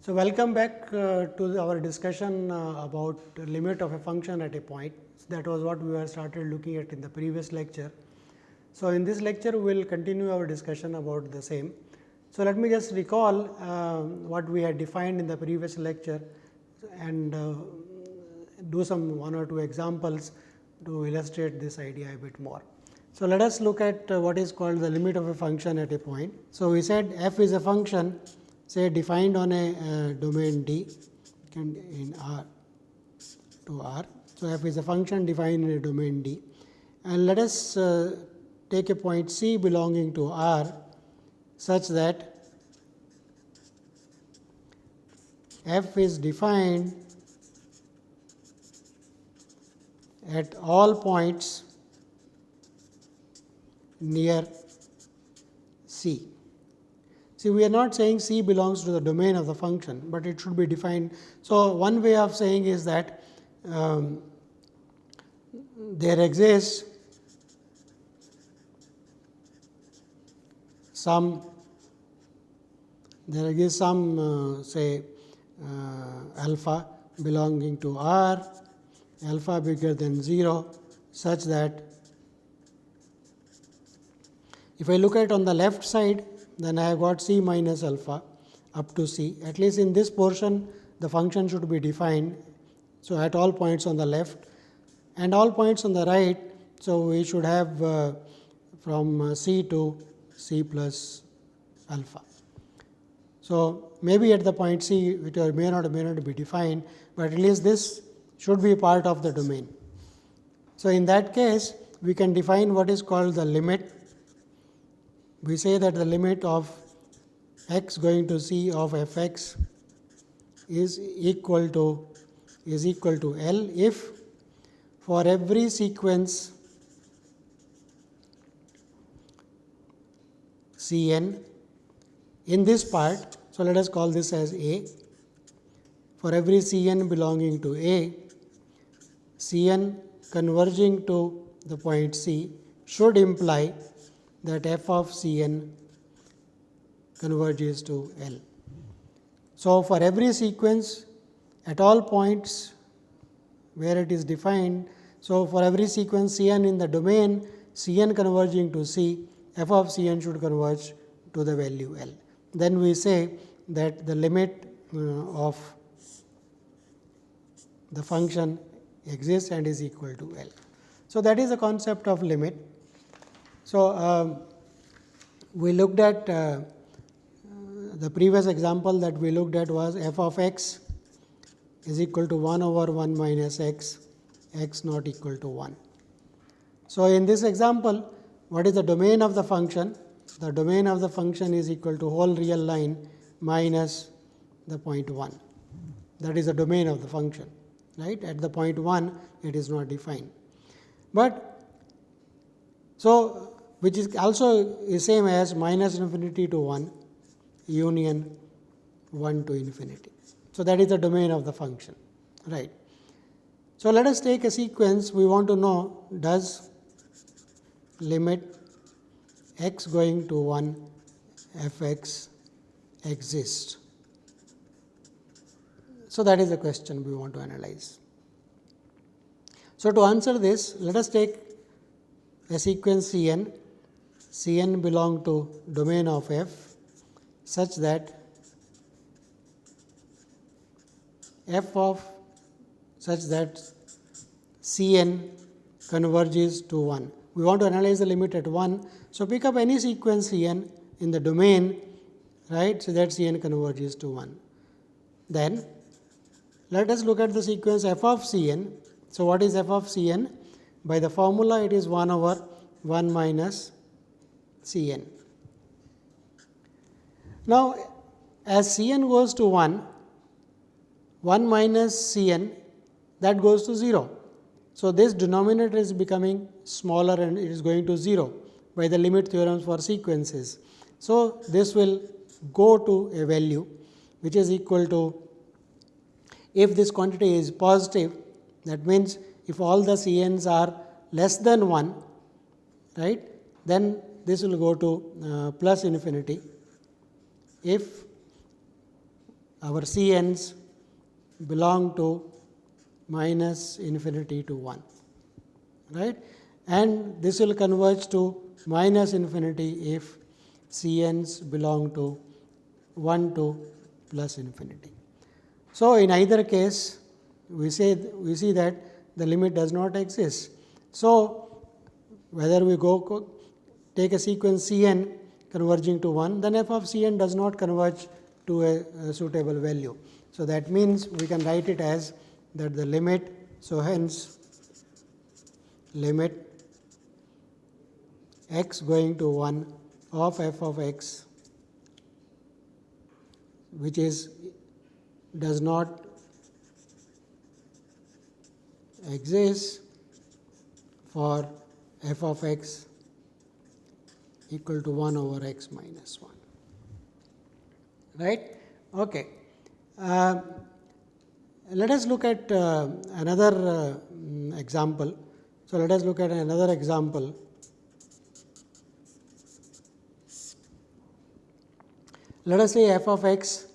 So, welcome back to our discussion about limit of a function at a point. That was what we were started looking at in the previous lecture. So, in this lecture we will continue our discussion about the same. So, let me just recall what we had defined in the previous lecture and do some one or two examples to illustrate this idea a bit more. So, let us look at what is called the limit of a function at a point. So, we said f is a function say defined on a domain D in R to R. So, f is a function defined in a domain D, and let us take a point C belonging to R such that f is defined at all points near C. See, we are not saying C belongs to the domain of the function, but it should be defined. So, one way of saying is that there exists some say alpha belonging to R, alpha bigger than 0, such that if I look at on the left side, then I have got C minus alpha up to C. At least in this portion, the function should be defined. So, at all points on the left and all points on the right. So, we should have from C to C plus alpha. So, maybe at the point C, which may not be defined, but at least this should be part of the domain. So, in that case, we can define what is called the limit. We say that the limit of x going to C of f x is equal to L if for every sequence C n in this part. So, let us call this as A. For every C n belonging to A, C n converging to the point C should imply that f of C n converges to L. So, for every sequence at all points where it is defined. So, for every sequence C n in the domain C n converging to C, f of C n should converge to the value L. Then we say that the limit of the function exists and is equal to L. So, that is the concept of limit. So, we looked at the previous example that we looked at was f of x is equal to 1 over 1 minus x, x not equal to 1. So, in this example, what is the domain of the function? The domain of the function is equal to whole real line minus the point 1. That is the domain of the function, right. At the point 1, it is not defined. But so, which is also is same as minus infinity to 1 union 1 to infinity. So, that is the domain of the function, right. So, let us take a sequence. We want to know, does limit x going to 1 f x exist. So, that is the question we want to analyze. So, to answer this, let us take a sequence C n belong to domain of f such that C n converges to 1. We want to analyze the limit at 1. So, pick up any sequence C n in the domain, right, so that C n converges to 1. Then let us look at the sequence f of C n. So, what is f of C n? By the formula, it is 1 over 1 minus C n. Now, as C n goes to 1, 1 minus C n, that goes to 0. So, this denominator is becoming smaller and it is going to 0 by the limit theorems for sequences. So, this will go to a value which is equal to, if this quantity is positive, that means if all the C n's are less than 1, right, then this will go to plus infinity. If our Cn's belong to minus infinity to 1, right, and this will converge to minus infinity if Cn's belong to 1 to plus infinity. So, in either case we see that the limit does not exist. So, whether we take a sequence Cn converging to 1, then f of Cn does not converge to a suitable value. So, that means we can write it as that the limit. So, hence limit x going to 1 of f of x, which does not exist for f of x equal to 1 over x minus 1, right. Okay. Let us look at another example. So, let us look at another example. Let us say f of x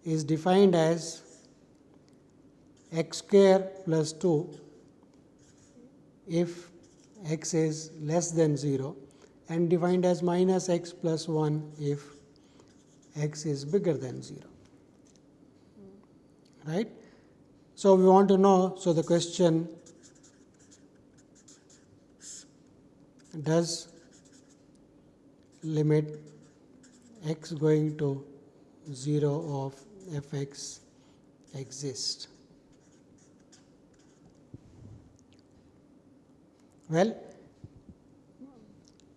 is defined as x square plus 2 if x is less than 0, and defined as minus x plus 1 if x is bigger than 0, right. So, we want to know, so the question, does limit x going to 0 of f x exist? Well,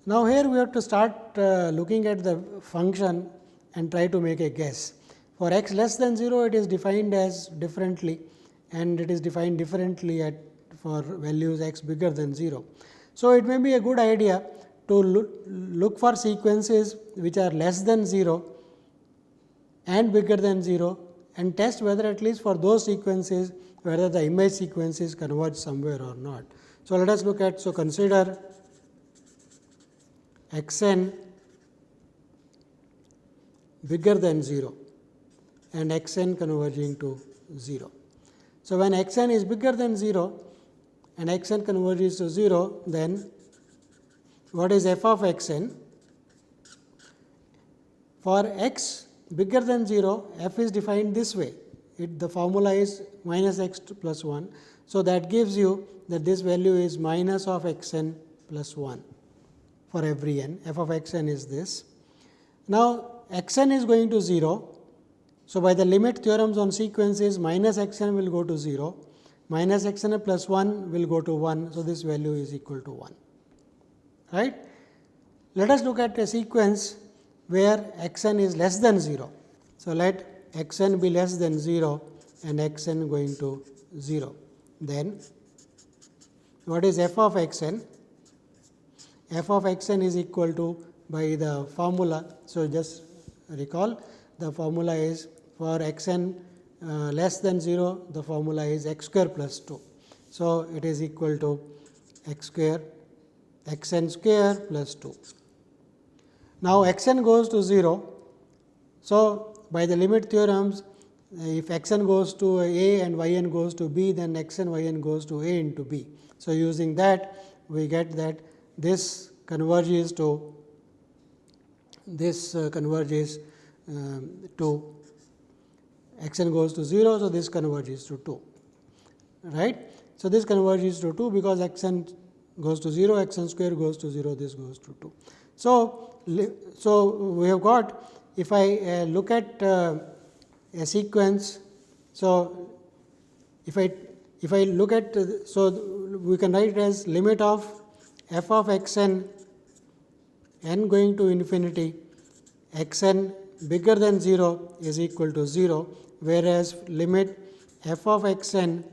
now here we have to start looking at the function and try to make a guess. For x less than 0, it is defined as differently, and it is defined differently for values x bigger than 0. So, it may be a good idea to look for sequences which are less than 0 and bigger than 0, and test whether at least for those sequences whether the image sequences converge somewhere or not. So, let us look at, so consider x n bigger than 0 and x n converging to 0. So, when x n is bigger than 0 and x n converges to 0, then what is f of x n? For x bigger than 0, f is defined this way. The formula is minus x plus 1. So, that gives you that this value is minus of x n plus 1 for every n. F of x n is this. Now, x n is going to 0. So, by the limit theorems on sequences, minus x n will go to 0, minus x n plus 1 will go to 1. So, this value is equal to 1, right. Let us look at a sequence where x n is less than 0. So, let x n be less than 0 and x n going to 0. Then what is f of x n? F of x n is equal to, by the formula. So, just recall, the formula is for x n less than 0, the formula is x square plus 2. So, it is equal to x n square plus 2. Now, x n goes to 0. So, by the limit theorems, if x n goes to a and y n goes to b, then x n y n goes to a into b. So, using that, we get that this converges to x n goes to 0. So, this converges to 2, right. So, this converges to 2 because x n goes to 0, x n square goes to 0, this goes to 2. So, we have got, if I look at a sequence, so if I look at, so we can write it as limit of f of x n going to infinity, x n bigger than 0 is equal to 0, whereas limit f of x n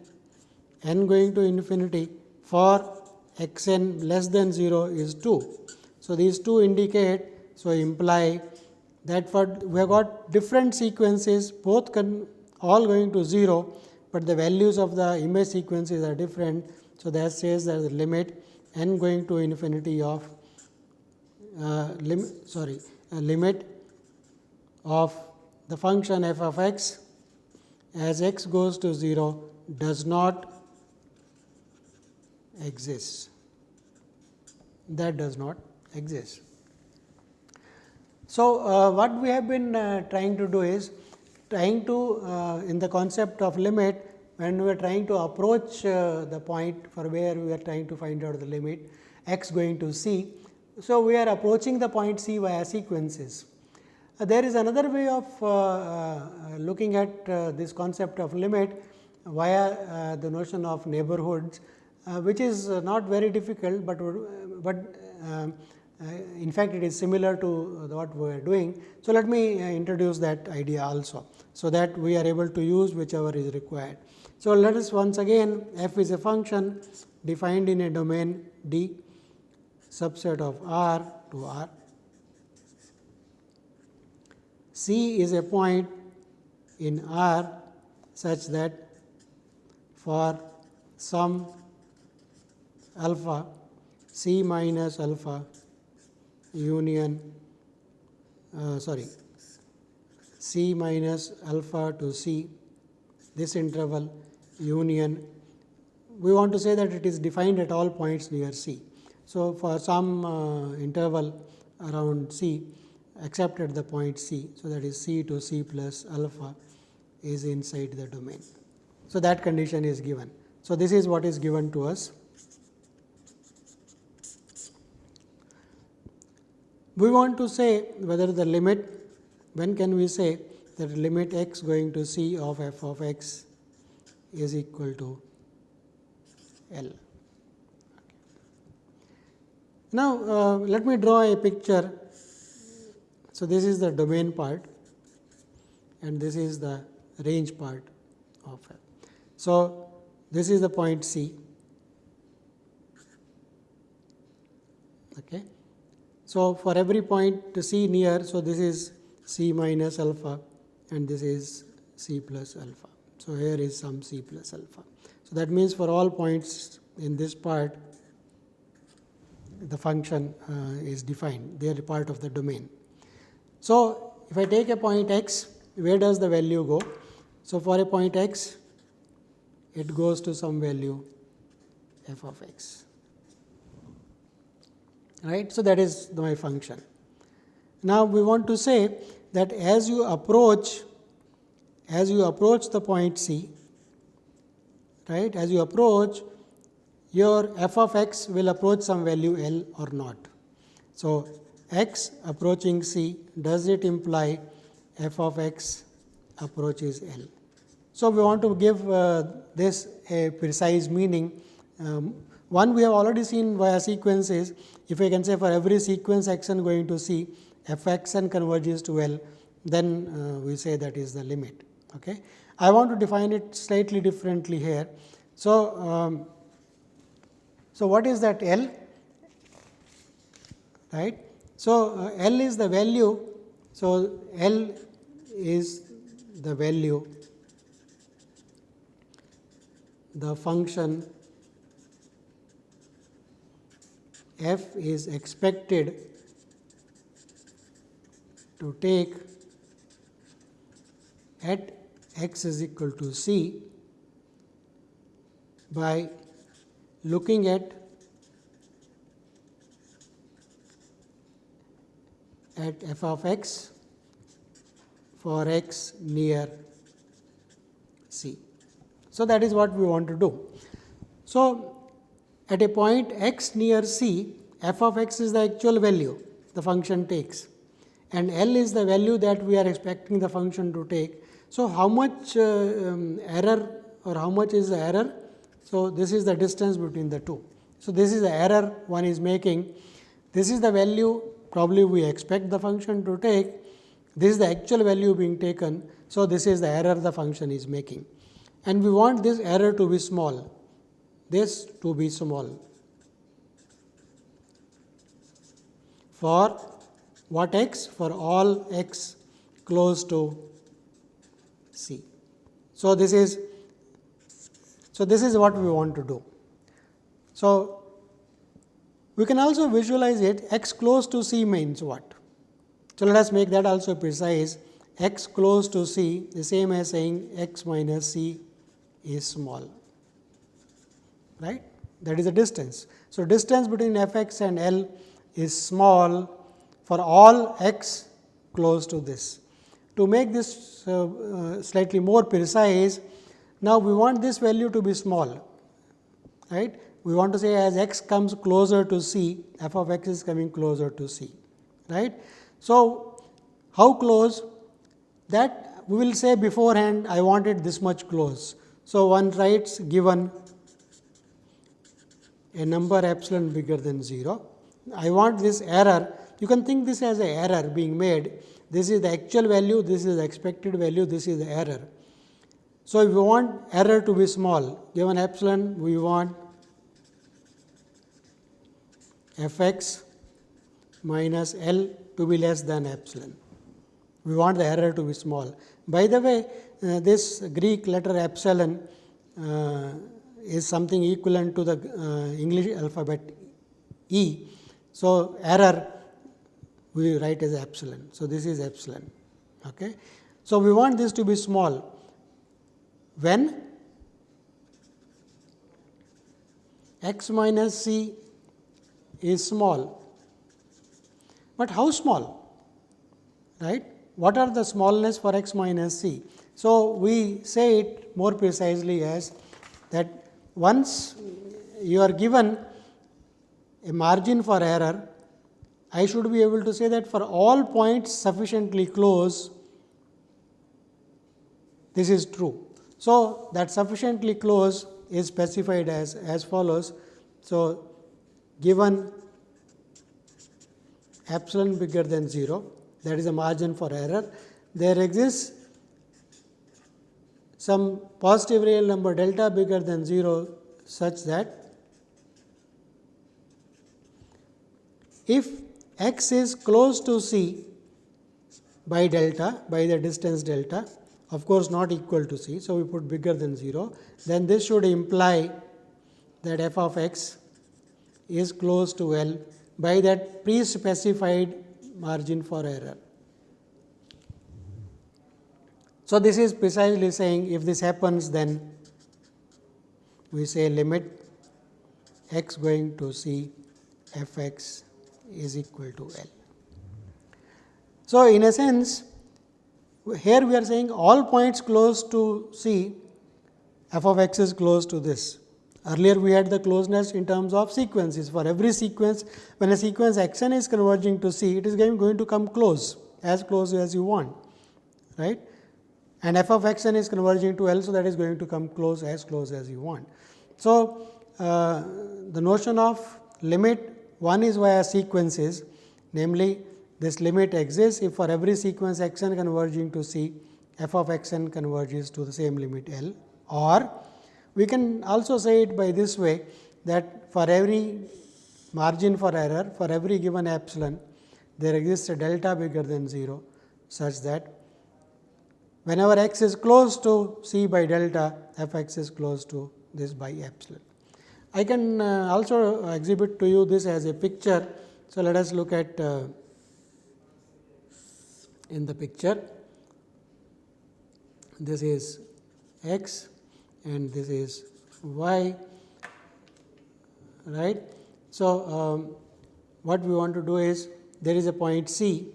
going to infinity for x n less than 0 is 2. So, these two indicate, so imply that for we have got different sequences, both all going to 0, but the values of the image sequences are different. So, that says that the limit n going to infinity of limit of the function f of x as x goes to 0 does not exist. That does not exist. So, what we have been trying to do is trying to in the concept of limit, when we are trying to approach the point for where we are trying to find out the limit x going to c. So, we are approaching the point c via sequences. There is another way of looking at this concept of limit via the notion of neighborhoods, which is not very difficult, but in fact, it is similar to what we are doing. So, let me introduce that idea also, so that we are able to use whichever is required. So, let us once again, f is a function defined in a domain D, subset of R to R. C is a point in R such that for some alpha C minus alpha union C minus alpha to C, this interval union, we want to say that it is defined at all points near C. So, for some interval around C except at the point C. So, that is C to C plus alpha is inside the domain. So, that condition is given. So, this is what is given to us. We want to say whether the limit, when can we say that limit x going to c of f of x is equal to L. Now, let me draw a picture. So, this is the domain part and this is the range part of F. So, this is the point C. Okay. So, for every point to C near, so this is C minus alpha and this is C plus alpha. So, here is some C plus alpha. So, that means for all points in this part, the function is defined, they are part of the domain. So, if I take a point x, where does the value go? So, for a point x, it goes to some value f of x. Right. So, that is my function. Now, we want to say that as you approach the point C, right, as you approach, your f of x will approach some value L or not. So, x approaching C, does it imply f of x approaches L? So, we want to give this a precise meaning. One we have already seen via sequences. If I can say for every sequence x n going to C, f x n converges to L, then we say that is the limit. Okay. I want to define it slightly differently here. So, what is that L? Right. So, L is the value. So, L is the value, the function f is expected to take at x is equal to C by looking at f of x for x near C. So, that is what we want to do. So, at a point x near C, f of x is the actual value the function takes and L is the value that we are expecting the function to take. So, how much error or how much is the error? So, this is the distance between the two. So, this is the error one is making. This is the value probably we expect the function to take. This is the actual value being taken. So, this is the error the function is making and we want this error to be small. This to be small for what x? For all x close to C. So, this is what we want to do. So, we can also visualize it x close to C means what? So, let us make that also precise. x close to c, the same as saying x minus c is small, right. That is the distance. So, distance between f x and L is small for all x close to this. To make this slightly more precise, now we want this value to be small, right. We want to say as x comes closer to c, f of x is coming closer to c, right. So, how close? That we will say beforehand, I want it this much close. So, one writes given a number epsilon bigger than 0. I want this error, you can think this as an error being made. This is the actual value, this is the expected value, this is the error. So, if we want error to be small, given epsilon, we want f x minus L to be less than epsilon. We want the error to be small. By the way, this Greek letter epsilon is something equivalent to the English alphabet E. So, error we write as epsilon. So, this is epsilon. Okay. So, we want this to be small. When x minus c is small, but how small, right? What are the smallness for x minus c? So, we say it more precisely as that once you are given a margin for error, I should be able to say that for all points sufficiently close, this is true. So, that sufficiently close is specified as follows. So, given epsilon bigger than 0, that is a margin for error, there exists some positive real number delta bigger than 0 such that if x is close to c by delta, by the distance delta, of course, not equal to c. So, we put bigger than 0, then this should imply that f of x is close to L by that pre-specified margin for error. So, this is precisely saying if this happens, then we say limit x going to c f x is equal to L. So, in a sense, here we are saying all points close to c, f of x is close to this. Earlier we had the closeness in terms of sequences. For every sequence, when a sequence x n is converging to c, it is going to come close as you want, right. And f of x n is converging to L, so that is going to come close as you want. So, the notion of limit, one is via sequences, namely this limit exists if for every sequence x n converging to c, f of x n converges to the same limit L, or we can also say it by this way, that for every margin for error, for every given epsilon, there exists a delta bigger than 0 such that whenever x is close to c by delta, f x is close to this by epsilon. I can also exhibit to you this as a picture. So, let us look at in the picture, this is x and this is y, right. So, what we want to do is there is a point c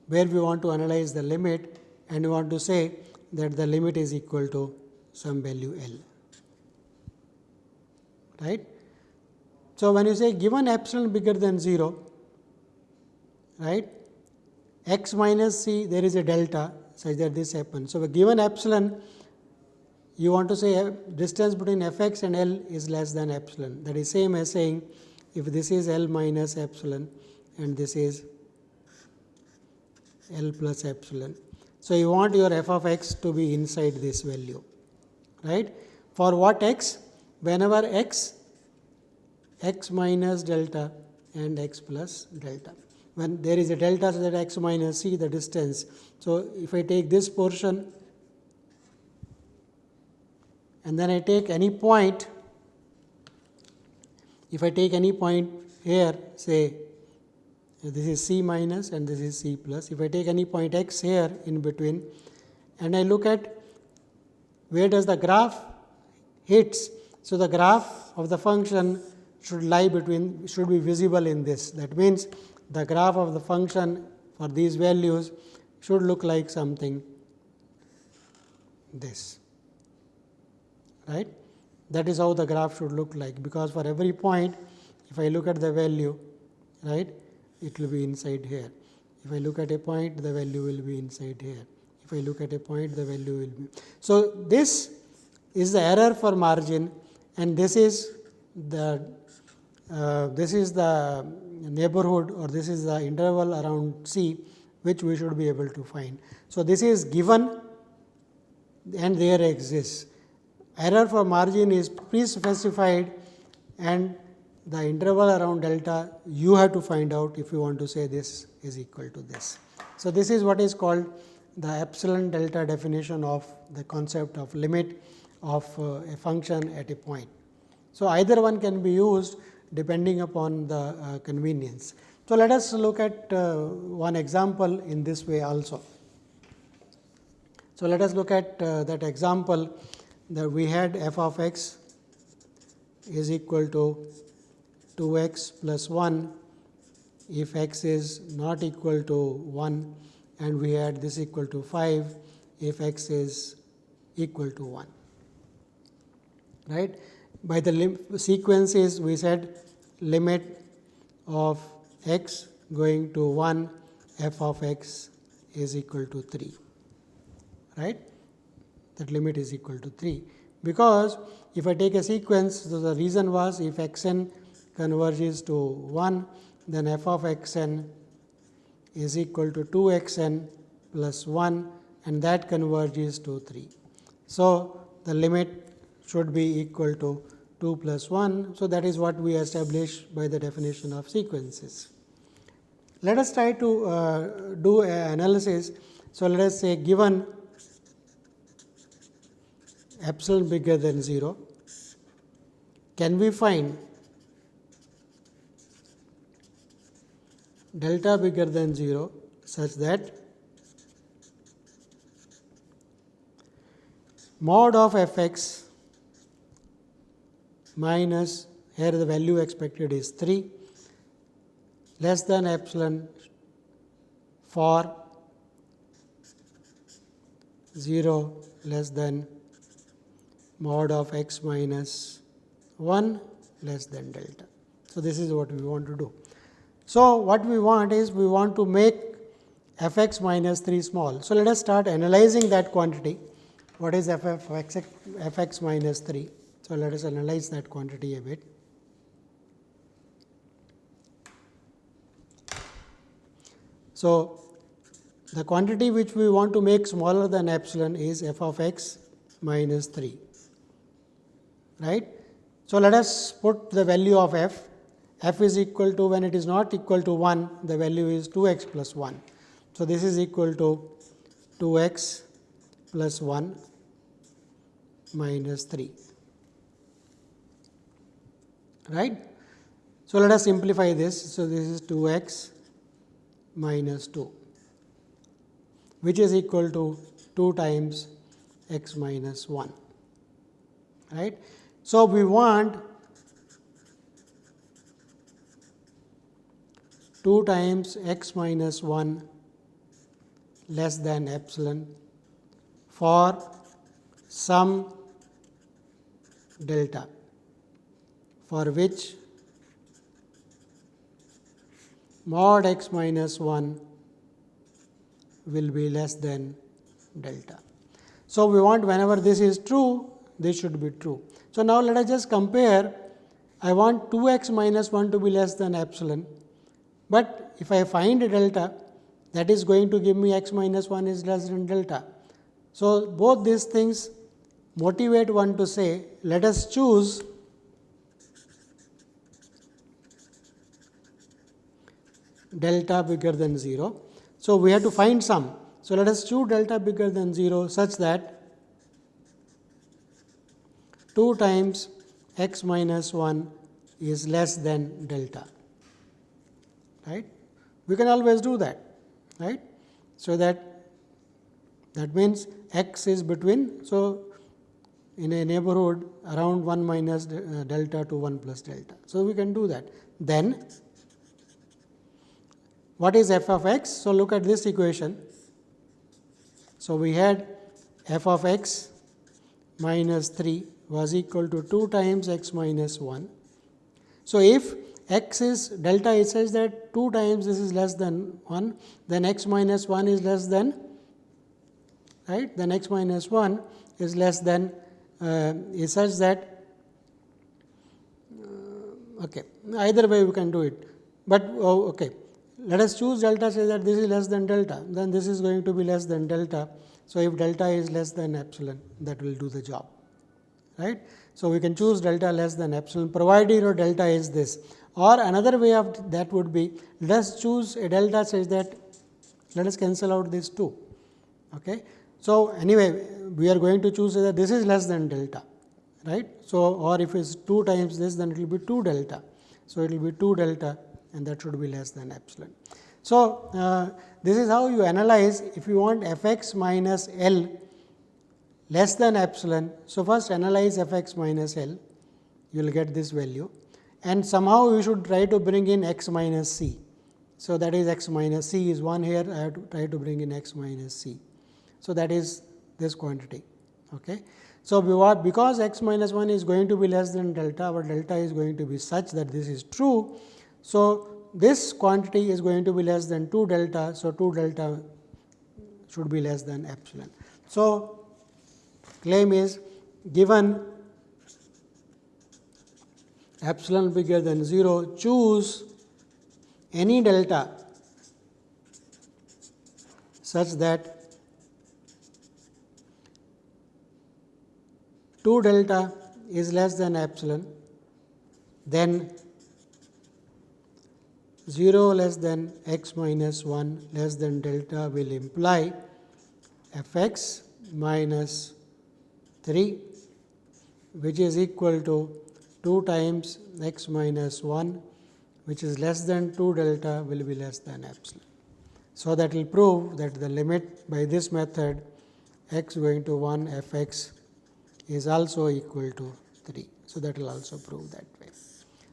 where we want to analyze the limit and we want to say that the limit is equal to some value L, right. So, when you say given epsilon bigger than 0, right, x minus c, there is a delta such that this happens. So, given epsilon, you want to say distance between f x and L is less than epsilon. That is same as saying if this is L minus epsilon and this is L plus epsilon. So, you want your f of x to be inside this value, right. For what x? Whenever x minus delta and x plus delta. When there is a delta, so that x minus c, the distance. So, if I take this portion and then I take any point, if I take any point here, say this is C minus and this is C plus. If I take any point x here in between and I look at where does the graph hits. So, the graph of the function should lie between, should be visible in this. That means, the graph of the function for these values should look like something this, right. That is how the graph should look like, because for every point if I look at the value, right, it will be inside here. If I look at a point, the value will be inside here. If I look at a point, the value will be. So, this is the error for margin, and this is the neighborhood, or this is the interval around C, which we should be able to find. So, this is given and there exists. Error for margin is pre-specified, and the interval around delta you have to find out if you want to say this is equal to this. So, this is what is called the epsilon delta definition of the concept of limit of a function at a point. So, either one can be used depending upon the convenience. So, let us look at one example in this way also. So, let us look at that example that we had f of x is equal to 2x plus 1 if x is not equal to 1, and we had this equal to 5 if x is equal to 1. Right. By the sequences we said limit of x going to 1, f of x is equal to 3. Right. That limit is equal to 3, because if I take a sequence, so the reason was if x n converges to 1, then f of x n is equal to 2 x n plus 1, and that converges to 3. So, the limit should be equal to 2 plus 1. So, that is what we established by the definition of sequences. Let us try to do an analysis. So, let us say given epsilon bigger than 0, can we find delta bigger than 0 such that mod of f x minus, here the value expected is 3, less than epsilon for 0 less than mod of x minus 1 less than delta. So, this is what we want to do. So, what we want is we want to make f x minus 3 small. So, let us start analyzing that quantity. What is f x minus 3? So, let us analyze that quantity a bit. So, the quantity which we want to make smaller than epsilon is f of x minus 3. Right. So, let us put the value of f is equal to, when it is not equal to 1, the value is 2x plus 1. So, this is equal to 2x plus 1 minus 3. Right. So, let us simplify this. So, this is 2x minus 2, which is equal to 2 times x minus 1. Right. So, we want 2 times x minus 1 less than epsilon for some delta, for which mod x minus 1 will be less than delta. So, we want whenever this is true, this should be true. So, now let us just compare. I want 2x minus 1 to be less than epsilon, but if I find a delta, that is going to give me x minus 1 is less than delta. So, both these things motivate one to say, let us choose delta bigger than 0. So, we have to find some. So, let us choose delta bigger than 0 such that 2 times x minus 1 is less than delta. Right. We can always do that, right. So, that means x is between. So, in a neighborhood around 1 minus delta to 1 plus delta. So, we can do that. Then what is f of x? So, look at this equation. So, we had f of x minus 3 was equal to 2 times x minus 1. So, if x is delta is such that 2 times this is less than 1, then x minus 1 is less than, right, then x minus 1 is less than is such that okay, either way we can do it, but okay, let us choose delta say that this is less than delta, then this is going to be less than delta. So, if delta is less than epsilon, that will do the job, right. So, we can choose delta less than epsilon provided your delta is this, or another way of that would be let us choose a delta such that let us cancel out this 2. Okay. So, anyway we are going to choose that this is less than delta, right. So, or if it is 2 times this, then it will be 2 delta. So, it will be 2 delta and that should be less than epsilon. So, this is how you analyze if you want f x minus L less than epsilon. So, first analyze f x minus L, you will get this value, and somehow you should try to bring in x minus c. So, that is x minus c is 1 here, I have to try to bring in x minus c. So, that is this quantity. Okay. So, because x minus 1 is going to be less than delta, our delta is going to be such that this is true. So, this quantity is going to be less than 2 delta. So, 2 delta should be less than epsilon. So, claim is given epsilon bigger than 0, choose any delta such that 2 delta is less than epsilon, then 0 less than x minus 1 less than delta will imply f x minus 3, which is equal to 2 times x minus 1, which is less than 2 delta will be less than epsilon. So, that will prove that the limit by this method x going to 1 f x is also equal to 3. So, that will also prove that way.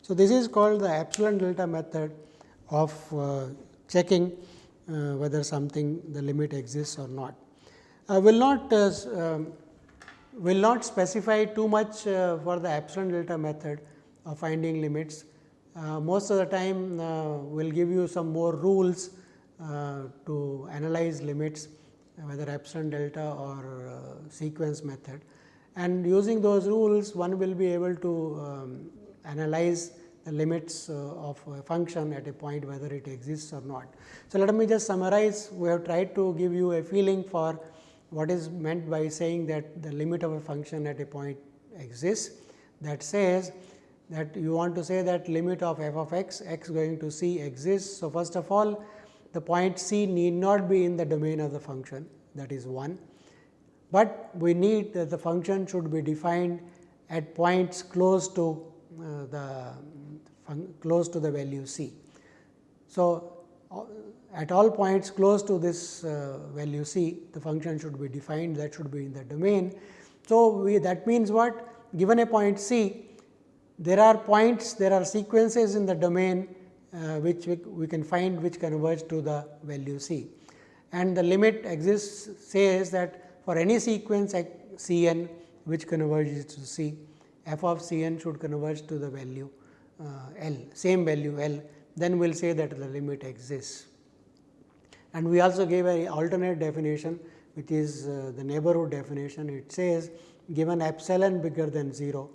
So, this is called the epsilon delta method of checking whether something the limit exists or not. I will not specify too much for the epsilon delta method of finding limits. Most of the time we will give you some more rules to analyze limits, whether epsilon delta or sequence method, and using those rules one will be able to analyze the limits of a function at a point whether it exists or not. So, let me just summarize. We have tried to give you a feeling for what is meant by saying that the limit of a function at a point exists. That says that you want to say that limit of f of x, x going to c exists. So, first of all the point c need not be in the domain of the function, that is 1, but we need that the function should be defined at points close to the value c. So, at all points close to this value c, the function should be defined, that should be in the domain. So, that means what? Given a point c, there are points, there are sequences in the domain which we can find which converge to the value c, and the limit exists says that for any sequence c n which converges to c, f of c n should converge to the value L, same value L, then we will say that the limit exists. And we also gave an alternate definition, which is the neighborhood definition. It says given epsilon bigger than 0,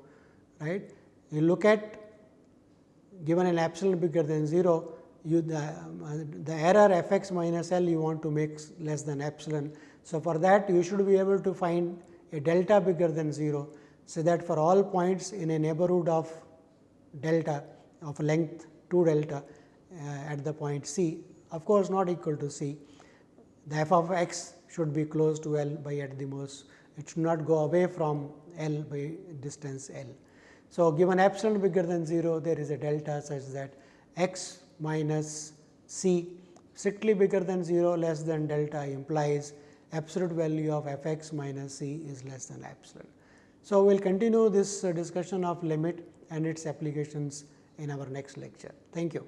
right. You look at given an epsilon bigger than 0, the error f x minus L you want to make less than epsilon. So, for that you should be able to find a delta bigger than 0, so that for all points in a neighborhood of delta of length 2 delta at the point c, of course, not equal to c, the f of x should be close to L by at the most, it should not go away from L by distance L. So, given epsilon bigger than 0, there is a delta such that x minus c strictly bigger than 0 less than delta implies absolute value of f x minus c is less than epsilon. So, we will continue this discussion of limit and its applications in our next lecture. Thank you.